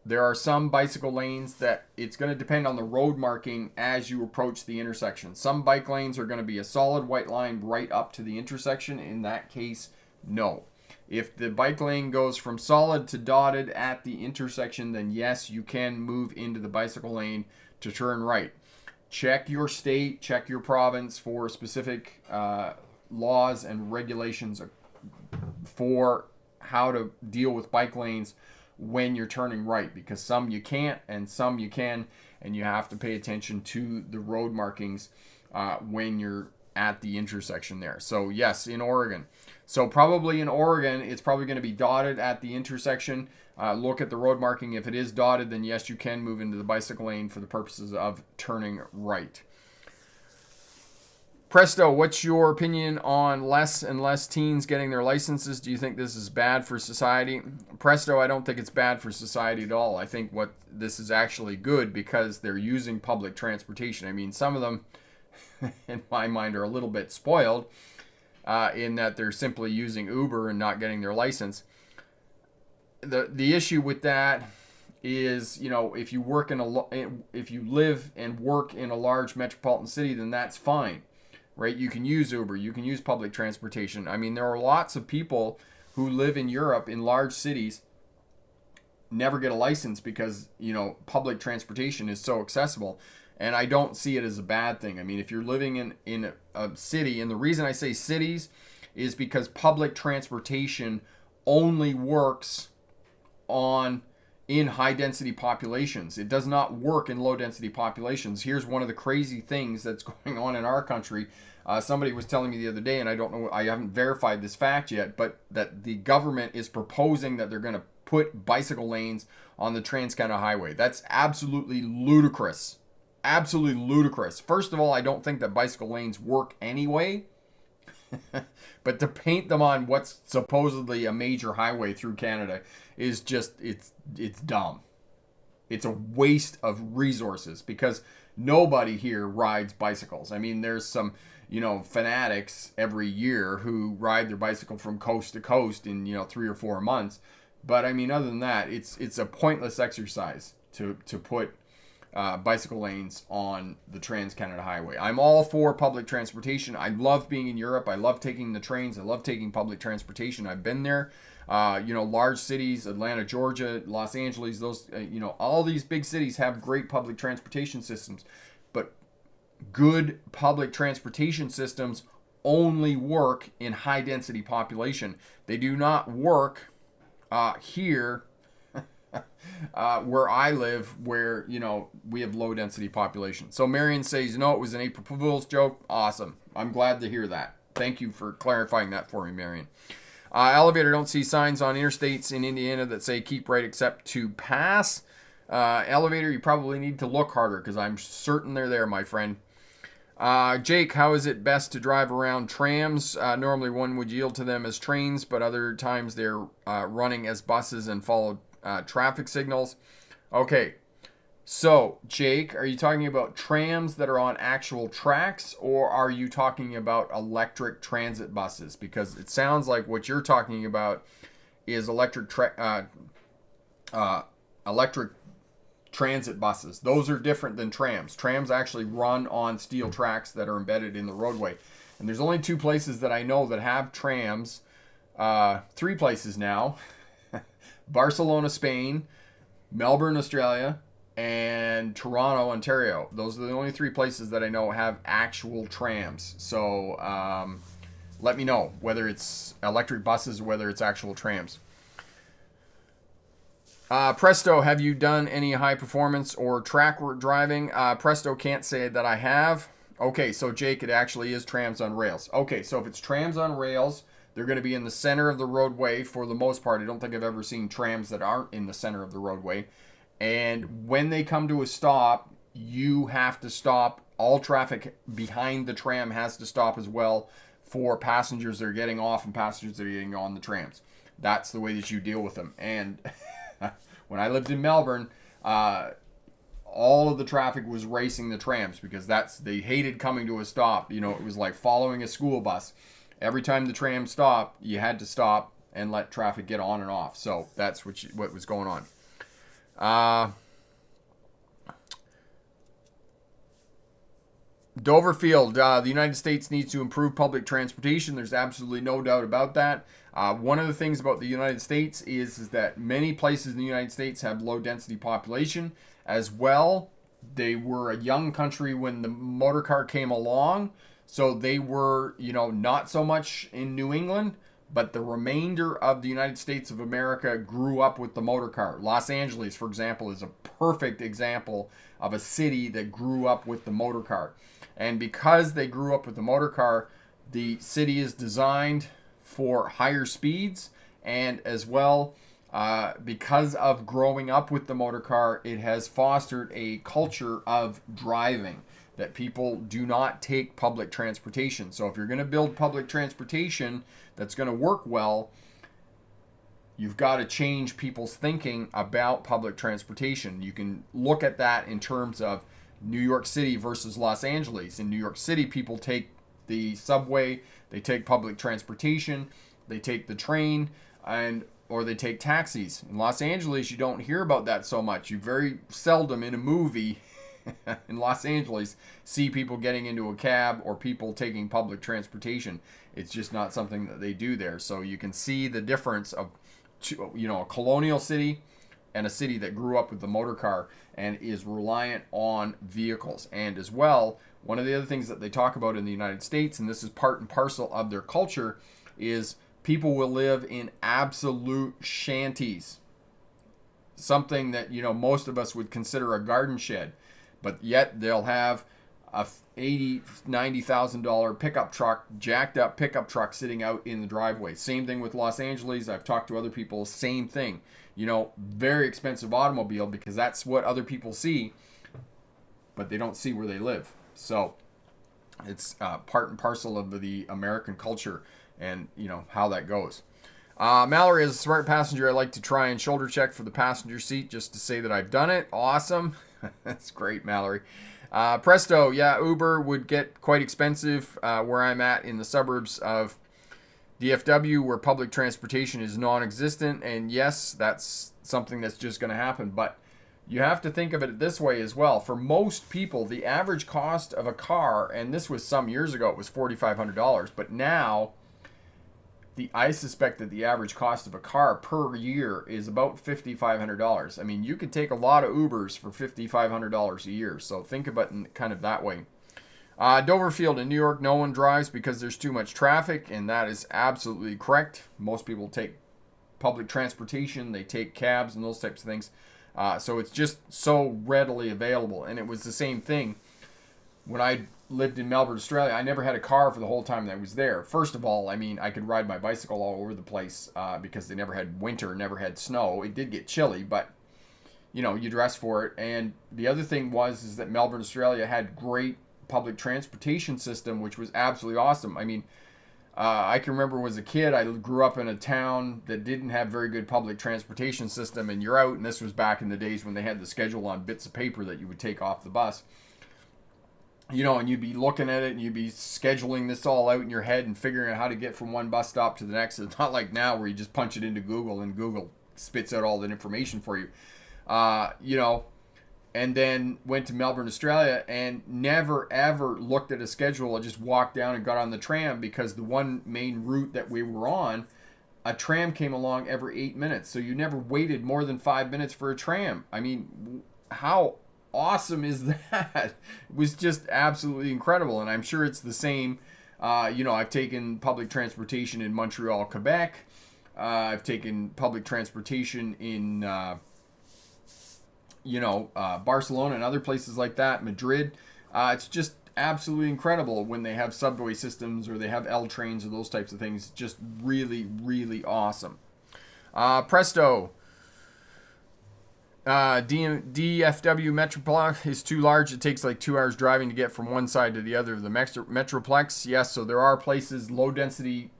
There are some bicycle lanes that it's going to depend on the road marking as you approach the intersection. Some bike lanes are going to be a solid white line right up to the intersection. In that case, no. If the bike lane goes from solid to dotted at the intersection, then yes, you can move into the bicycle lane to turn right. Check your state, check your province for specific laws and regulations for how to deal with bike lanes when you're turning right, because some you can't and some you can, and you have to pay attention to the road markings when you're at the intersection there. So yes, in Oregon. So probably in Oregon, it's probably going to be dotted at the intersection. Look at the road marking. If it is dotted, then yes, you can move into the bicycle lane for the purposes of turning right. Presto, what's your opinion on less and less teens getting their licenses? Do you think this is bad for society? Presto, I don't think it's bad for society at all. I think what this is actually good because they're using public transportation. I mean, some of them, in my mind, are a little bit spoiled in that they're simply using Uber and not getting their license. The issue with that is, you know, if you live and work in a large metropolitan city, then that's fine. Right? You can use Uber. You can use public transportation. I mean, there are lots of people who live in Europe in large cities, never get a license because, you know, public transportation is so accessible. And I don't see it as a bad thing. I mean, if you're living in a city, and the reason I say cities is because public transportation only works in high density populations. It does not work in low density populations. Here's one of the crazy things that's going on in our country. Somebody was telling me the other day, and I don't know, I haven't verified this fact yet, but that the government is proposing that they're going to put bicycle lanes on the Trans-Canada Highway. That's absolutely ludicrous. Absolutely ludicrous. First of all, I don't think that bicycle lanes work anyway. But to paint them on what's supposedly a major highway through Canada is just, it's dumb. It's a waste of resources because nobody here rides bicycles. I mean, there's some, fanatics every year who ride their bicycle from coast to coast in, 3 or 4 months. But I mean, other than that, it's a pointless exercise to put bicycle lanes on the Trans-Canada Highway. I'm all for public transportation. I love being in Europe. I love taking the trains. I love taking public transportation. I've been there. Large cities, Atlanta, Georgia, Los Angeles, those, all these big cities have great public transportation systems. But good public transportation systems only work in high density population. They do not work here where I live, where, we have low density population. So Marion says, it was an April Fool's joke. Awesome. I'm glad to hear that. Thank you for clarifying that for me, Marion. Elevator, don't see signs on interstates in Indiana that say keep right except to pass. Elevator, you probably need to look harder because I'm certain they're there, my friend. Jake, how is it best to drive around trams? Normally one would yield to them as trains, but other times they're running as buses and follow traffic signals. Okay, so Jake, are you talking about trams that are on actual tracks, or are you talking about electric transit buses? Because it sounds like what you're talking about is electric transit buses. Those are different than trams. Trams actually run on steel tracks that are embedded in the roadway. And there's only 2 places that I know that have trams. 3 places now. Barcelona, Spain, Melbourne, Australia, and Toronto, Ontario. Those are the only 3 places that I know have actual trams. So let me know whether it's electric buses or whether it's actual trams. Presto, have you done any high performance or track work driving? Presto can't say that I have. Okay, so Jake, it actually is trams on rails. Okay, so if it's trams on rails, they're going to be in the center of the roadway for the most part. I don't think I've ever seen trams that aren't in the center of the roadway. And when they come to a stop, you have to stop. All traffic behind the tram has to stop as well for passengers that are getting off and passengers that are getting on the trams. That's the way that you deal with them. And when I lived in Melbourne, all of the traffic was racing the trams because they hated coming to a stop. It was like following a school bus. Every time the tram stopped, you had to stop and let traffic get on and off. So that's what was going on. Doverfield, the United States needs to improve public transportation. There's absolutely no doubt about that. One of the things about the United States is that many places in the United States have low density population as well. They were a young country when the motor car came along. So they were, not so much in New England, but the remainder of the United States of America grew up with the motor car. Los Angeles, for example, is a perfect example of a city that grew up with the motor car. And because they grew up with the motor car, the city is designed for higher speeds, and as well, because of growing up with the motor car, it has fostered a culture of driving, that people do not take public transportation. So if you're going to build public transportation that's going to work well, you've got to change people's thinking about public transportation. You can look at that in terms of New York City versus Los Angeles. In New York City, people take the subway, they take public transportation, they take the train, or they take taxis. In Los Angeles, you don't hear about that so much. You very seldom in a movie in Los Angeles see people getting into a cab or people taking public transportation. It's just not something that they do there. So you can see the difference of, a colonial city and a city that grew up with the motor car and is reliant on vehicles. And as well, one of the other things that they talk about in the United States, and this is part and parcel of their culture, is People will live in absolute shanties. Something that, most of us would consider a garden shed. But yet they'll have a $80,000, $90,000 pickup truck, jacked up pickup truck sitting out in the driveway. Same thing with Los Angeles. I've talked to other people, same thing. Very expensive automobile because that's what other people see, but they don't see where they live. So it's part and parcel of the American culture and, how that goes. Mallory, as a smart passenger, I like to try and shoulder check for the passenger seat just to say that I've done it. Awesome. That's great, Mallory. Presto, yeah, Uber would get quite expensive where I'm at in the suburbs of DFW, where public transportation is non-existent. And yes, that's something that's just going to happen. But you have to think of it this way as well. For most people, the average cost of a car, and this was some years ago, it was $4,500. But now, I suspect that the average cost of a car per year is about $5,500. I mean, you could take a lot of Ubers for $5,500 a year. So think about it kind of that way. Doverfield in New York, no one drives because there's too much traffic, and that is absolutely correct. Most people take public transportation, they take cabs and those types of things. So it's just so readily available. And it was the same thing when I lived in Melbourne, Australia. I never had a car for the whole time that I was there. First of all, I mean, I could ride my bicycle all over the place because they never had winter, never had snow. It did get chilly, but you dress for it. And the other thing is that Melbourne, Australia had great public transportation system, which was absolutely awesome. I mean, I can remember as a kid, I grew up in a town that didn't have very good public transportation system, and you're out, and this was back in the days when they had the schedule on bits of paper that you would take off the bus. And you'd be looking at it and you'd be scheduling this all out in your head and figuring out how to get from one bus stop to the next. It's not like now where you just punch it into Google and Google spits out all that information for you. And then went to Melbourne, Australia, and never ever looked at a schedule. I just walked down and got on the tram because the one main route that we were on, a tram came along every 8 minutes. So you never waited more than 5 minutes for a tram. I mean, how awesome is that? It was just absolutely incredible. And I'm sure it's the same. I've taken public transportation in Montreal, Quebec. I've taken public transportation in, Barcelona and other places like that, Madrid. It's just absolutely incredible when they have subway systems or they have L trains or those types of things. Just really, really awesome. Presto. DFW Metroplex is too large. It takes like 2 hours driving to get from one side to the other of the Metroplex. Yes, so there are places, low density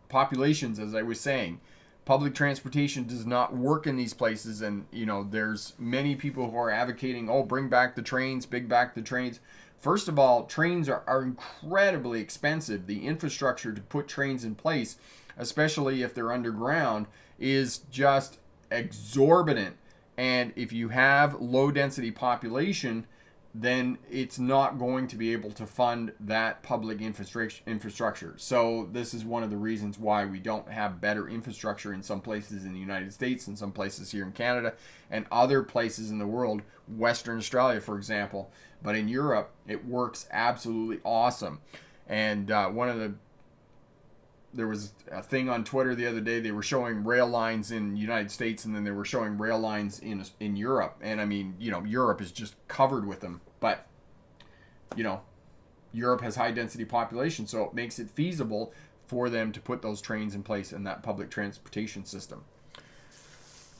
populations, as I was saying. Public transportation does not work in these places, and there's many people who are advocating, bring back the trains, back the trains. First of all, trains are incredibly expensive. The infrastructure to put trains in place, especially if they're underground, is just exorbitant. And if you have low density population, then it's not going to be able to fund that public infrastructure. So this is one of the reasons why we don't have better infrastructure in some places in the United States and some places here in Canada and other places in the world, Western Australia, for example. But in Europe, it works absolutely awesome. And there was a thing on Twitter the other day. They were showing rail lines in the United States, and then they were showing rail lines in Europe. And I mean, Europe is just covered with them. But, Europe has high density population, so it makes it feasible for them to put those trains in place in that public transportation system.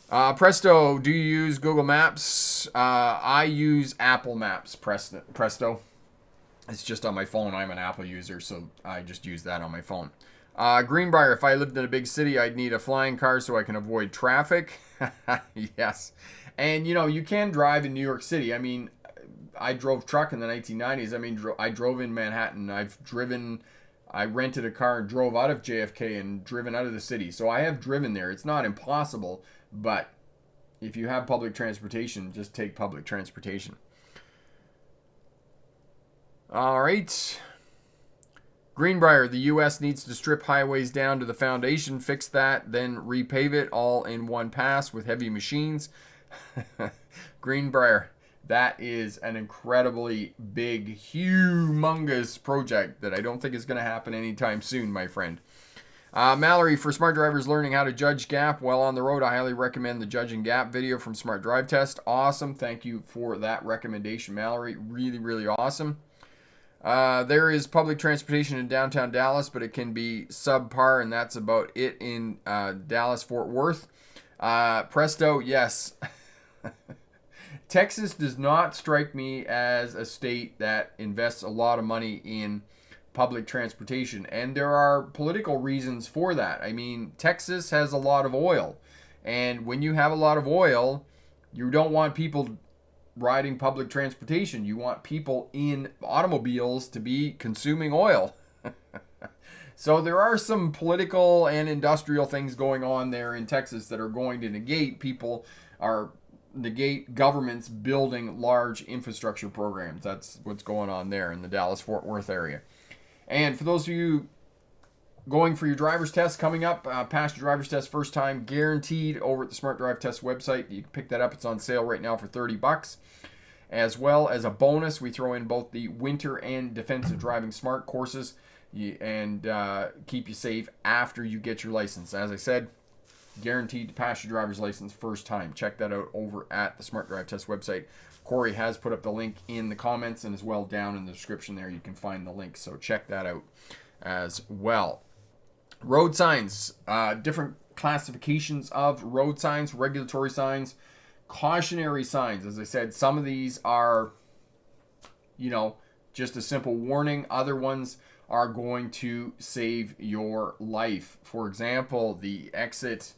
Presto, do you use Google Maps? I use Apple Maps, Presto. It's just on my phone. I'm an Apple user, so I just use that on my phone. Greenbrier, if I lived in a big city, I'd need a flying car so I can avoid traffic. Yes. And, you can drive in New York City. I mean, I drove truck in the 1990s. I mean, I drove in Manhattan. I rented a car and drove out of JFK and driven out of the city. So I have driven there. It's not impossible, but if you have public transportation, just take public transportation. All right. Greenbrier, the U.S. needs to strip highways down to the foundation, fix that, then repave it all in one pass with heavy machines. Greenbrier, that is an incredibly big, humongous project that I don't think is going to happen anytime soon, my friend. Mallory, for smart drivers learning how to judge gap while on the road, I highly recommend the judging gap video from Smart Drive Test. Awesome. Thank you for that recommendation, Mallory. Really, really awesome. There is public transportation in downtown Dallas, but it can be subpar, and that's about it in Dallas-Fort Worth. Presto, yes. Texas does not strike me as a state that invests a lot of money in public transportation, and there are political reasons for that. I mean, Texas has a lot of oil, and when you have a lot of oil, you don't want people riding public transportation. You want people in automobiles to be consuming oil. So there are some political and industrial things going on there in Texas that are going to negate governments building large infrastructure programs. That's what's going on there in the Dallas-Fort Worth area. And for those of you going for your driver's test coming up, pass your driver's test first time guaranteed over at the Smart Drive Test website. You can pick that up. It's on sale right now for $30. As well as a bonus, we throw in both the winter and defensive driving smart courses and keep you safe after you get your license. As I said, guaranteed to pass your driver's license first time. Check that out over at the Smart Drive Test website. Corey has put up the link in the comments, and as well down in the description there you can find the link, so check that out as well. Road signs, different classifications of road signs, regulatory signs, cautionary signs. As I said, some of these are, just a simple warning. Other ones are going to save your life. For example, the exit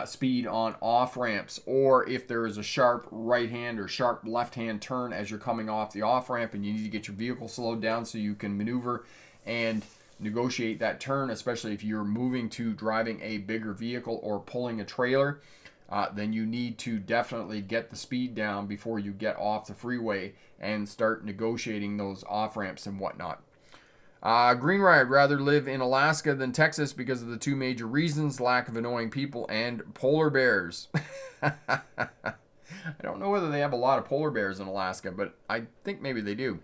speed on off ramps, or if there is a sharp right hand or sharp left hand turn as you're coming off the off ramp and you need to get your vehicle slowed down so you can maneuver and negotiate that turn, especially if you're moving to driving a bigger vehicle or pulling a trailer, then you need to definitely get the speed down before you get off the freeway and start negotiating those off ramps and whatnot. Greenride, I'd rather live in Alaska than Texas because of the two major reasons: lack of annoying people and polar bears. I don't know whether they have a lot of polar bears in Alaska, but I think maybe they do.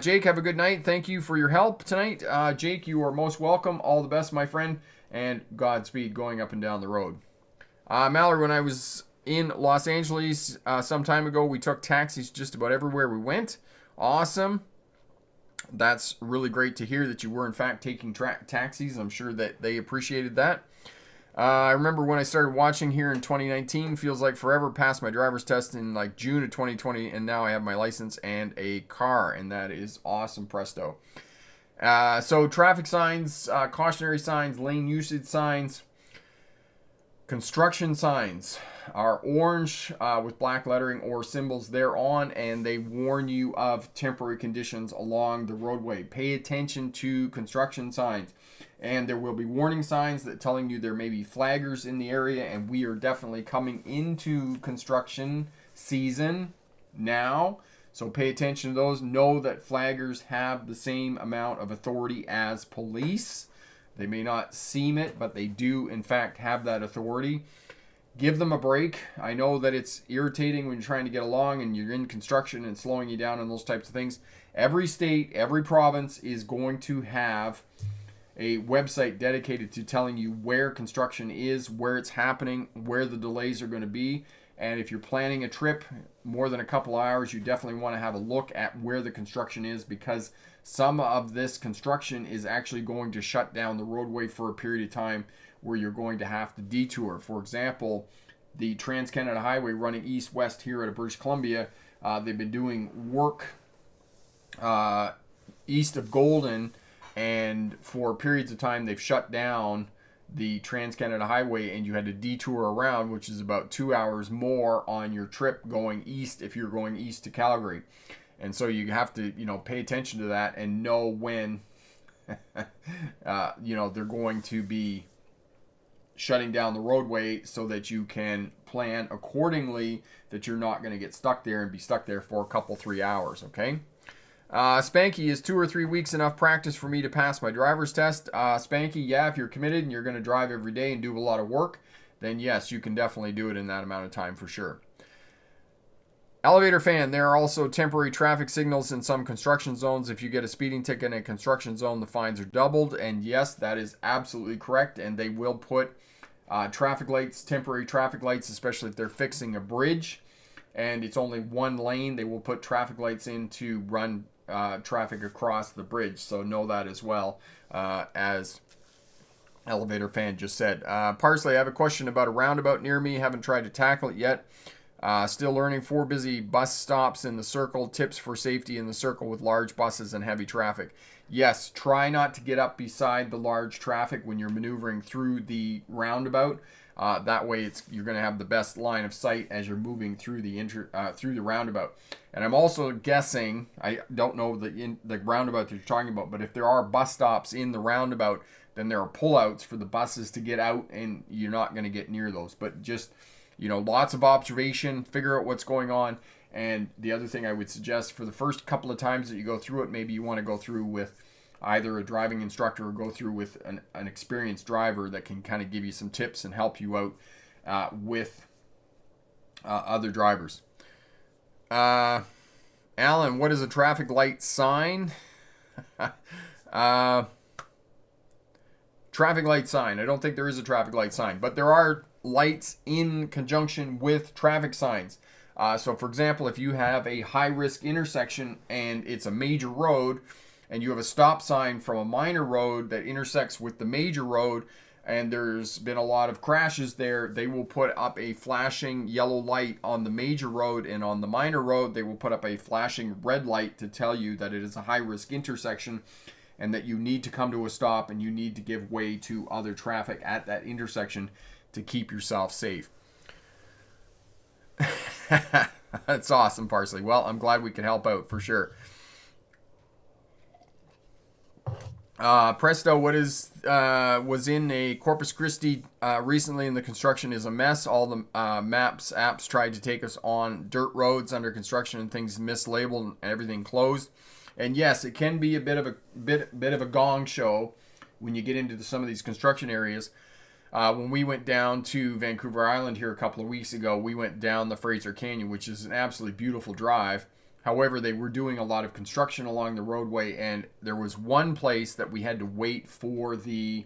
Jake, have a good night. Thank you for your help tonight. Jake, you are most welcome. All the best, my friend, and Godspeed going up and down the road. Mallory, when I was in Los Angeles some time ago, we took taxis just about everywhere we went. Awesome. That's really great to hear that you were in fact taking taxis. I'm sure that they appreciated that. I remember when I started watching here in 2019, feels like forever, passed my driver's test in like June of 2020, and now I have my license and a car, and that is awesome, presto. So traffic signs, cautionary signs, lane usage signs, construction signs are orange with black lettering or symbols thereon, and they warn you of temporary conditions along the roadway. Pay attention to construction signs, and there will be warning signs that telling you there may be flaggers in the area, and we are definitely coming into construction season now, so pay attention to those. Know that flaggers have the same amount of authority as police. They may not seem it, but they do in fact have that authority. Give them a break. I know that it's irritating when you're trying to get along and you're in construction and slowing you down and those types of things. Every state, every province is going to have a website dedicated to telling you where construction is, where it's happening, where the delays are going to be. And if you're planning a trip more than a couple hours, you definitely want to have a look at where the construction is, because some of this construction is actually going to shut down the roadway for a period of time where you're going to have to detour. For example, the Trans-Canada Highway running east-west here out of British Columbia, they've been doing work east of Golden, and for periods of time they've shut down the Trans-Canada Highway, and you had to detour around, which is about 2 hours more on your trip going east if you're going east to Calgary. And so you have to, pay attention to that and know when, they're going to be shutting down the roadway so that you can plan accordingly, that you're not going to get stuck there and be stuck there for a couple, 3 hours, okay? Spanky, is 2 or 3 weeks enough practice for me to pass my driver's test? Spanky, yeah, if you're committed and you're going to drive every day and do a lot of work, then yes, you can definitely do it in that amount of time for sure. Elevator fan, there are also temporary traffic signals in some construction zones. If you get a speeding ticket in a construction zone, the fines are doubled. And yes, that is absolutely correct. And they will put traffic lights, temporary traffic lights, especially if they're fixing a bridge and it's only one lane, they will put traffic lights in to run traffic across the bridge. So know that as well, as Elevator fan just said. Parsley, I have a question about a roundabout near me. Haven't tried to tackle it yet. Still learning. 4 busy bus stops in the circle. Tips for safety in the circle with large buses and heavy traffic. Yes, try not to get up beside the large traffic when you're maneuvering through the roundabout. That way, you're going to have the best line of sight as you're moving through the roundabout. And I'm also guessing, I don't know the roundabout that you're talking about, but if there are bus stops in the roundabout, then there are pullouts for the buses to get out, and you're not going to get near those. But just, lots of observation, figure out what's going on. And the other thing I would suggest, for the first couple of times that you go through it, maybe you want to go through with either a driving instructor or go through with an experienced driver that can kind of give you some tips and help you out with other drivers. Alan, what is a traffic light sign? Traffic light sign. I don't think there is a traffic light sign, but there are lights in conjunction with traffic signs. So, for example, if you have a high-risk intersection and it's a major road, and you have a stop sign from a minor road that intersects with the major road, and there's been a lot of crashes there, they will put up a flashing yellow light on the major road, and on the minor road, they will put up a flashing red light to tell you that it is a high-risk intersection and that you need to come to a stop and you need to give way to other traffic at that intersection to keep yourself safe. That's awesome, Parsley. Well, I'm glad we could help out for sure. Presto, what was in a Corpus Christi recently in the construction is a mess. All the apps tried to take us on dirt roads under construction and things mislabeled and everything closed. And yes, it can be a bit of a gong show when you get into some of these construction areas. When we went down to Vancouver Island here a couple of weeks ago, we went down the Fraser Canyon, which is an absolutely beautiful drive. However, they were doing a lot of construction along the roadway, and there was one place that we had to wait for the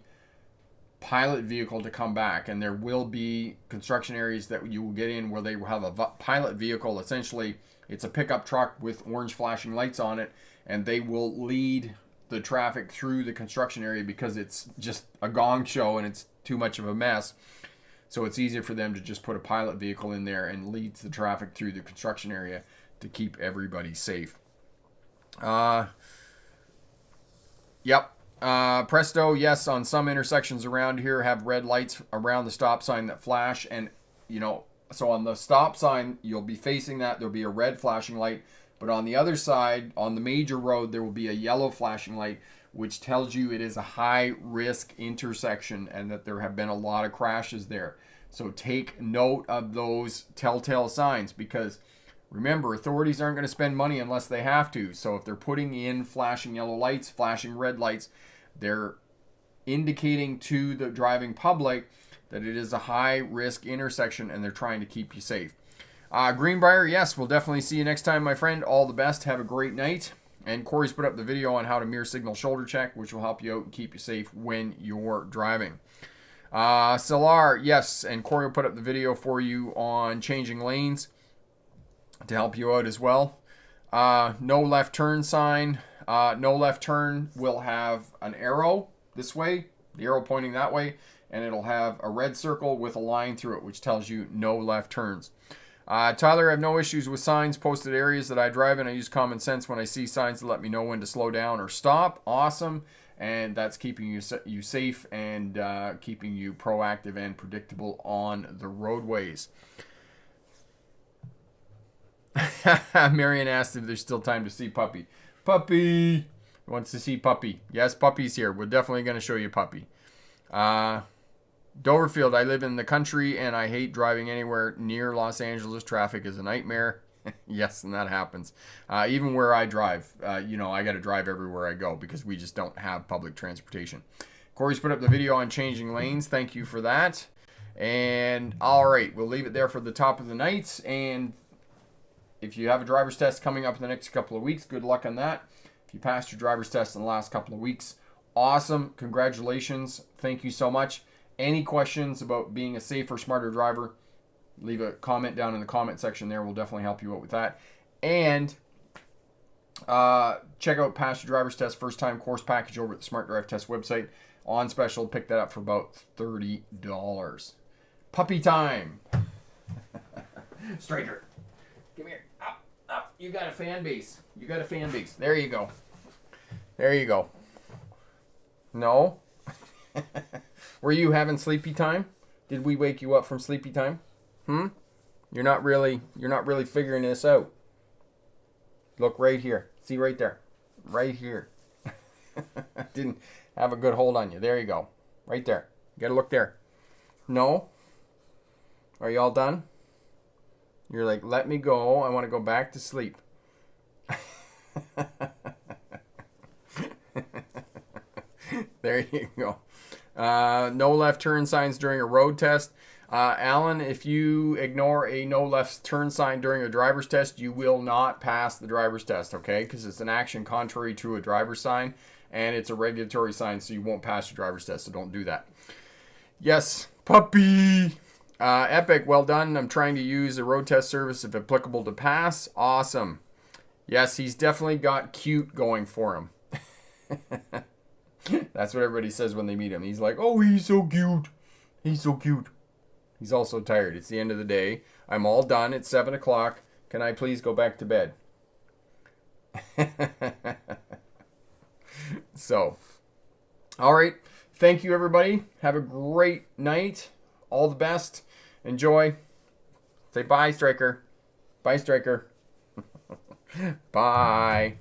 pilot vehicle to come back. And there will be construction areas that you will get in where they will have a pilot vehicle. Essentially, it's a pickup truck with orange flashing lights on it, and they will lead the traffic through the construction area because it's just a gong show and it's too much of a mess. So it's easier for them to just put a pilot vehicle in there and leads the traffic through the construction area to keep everybody safe. Presto, yes, on some intersections around here have red lights around the stop sign that flash, and so on the stop sign you'll be facing that, there'll be a red flashing light, but on the other side, on the major road, there will be a yellow flashing light, which tells you it is a high risk intersection and that there have been a lot of crashes there. So take note of those telltale signs, because remember, authorities aren't going to spend money unless they have to. So if they're putting in flashing yellow lights, flashing red lights, they're indicating to the driving public that it is a high-risk intersection and they're trying to keep you safe. Greenbrier, yes, we'll definitely see you next time, my friend. All the best. Have a great night. And Corey's put up the video on how to mirror signal shoulder check, which will help you out and keep you safe when you're driving. Solar, yes, and Corey will put up the video for you on changing lanes to help you out as well. No left turn sign. No left turn will have an arrow this way, the arrow pointing that way, and it'll have a red circle with a line through it, which tells you no left turns. Tyler, I have no issues with signs posted areas that I drive in. I use common sense when I see signs to let me know when to slow down or stop. Awesome. And that's keeping you safe and keeping you proactive and predictable on the roadways. Marion asked if there's still time to see Puppy. Puppy wants to see Puppy. Yes, Puppy's here. We're definitely going to show you Puppy. Doverfield, I live in the country and I hate driving anywhere near Los Angeles. Traffic is a nightmare. Yes, and that happens. Even where I drive, I got to drive everywhere I go because we just don't have public transportation. Corey's put up the video on changing lanes. Thank you for that. And all right, we'll leave it there for the top of the night. And if you have a driver's test coming up in the next couple of weeks, good luck on that. If you passed your driver's test in the last couple of weeks, awesome. Congratulations. Thank you so much. Any questions about being a safer, smarter driver, leave a comment down in the comment section there. We'll definitely help you out with that. And check out Pass Your Driver's Test First Time Course Package over at the Smart Drive Test website. On special, pick that up for about $30. Puppy time. Striker, come here. Up, up. You got a fan base. You got a fan base. There you go. There you go. No? Were you having sleepy time? Did we wake you up from sleepy time? You're not really figuring this out. Look right here. See right there. Right here. Didn't have a good hold on you. There you go. Right there. You gotta look there. No? Are you all done? You're like, let me go. I want to go back to sleep. There you go. No left turn signs during a road test. Alan, if you ignore a no left turn sign during a driver's test, you will not pass the driver's test, okay? Because it's an action contrary to a driver's sign, and it's a regulatory sign, so you won't pass your driver's test, so don't do that. Yes, puppy. Epic, well done. I'm trying to use a road test service if applicable to pass. Awesome. Yes, he's definitely got cute going for him. That's what everybody says when they meet him. He's like, oh, he's so cute. He's so cute. He's also tired. It's the end of the day. I'm all done. It's 7 o'clock. Can I please go back to bed? So, all right. Thank you, everybody. Have a great night. All the best. Enjoy. Say bye, Striker. Bye, Striker. Bye.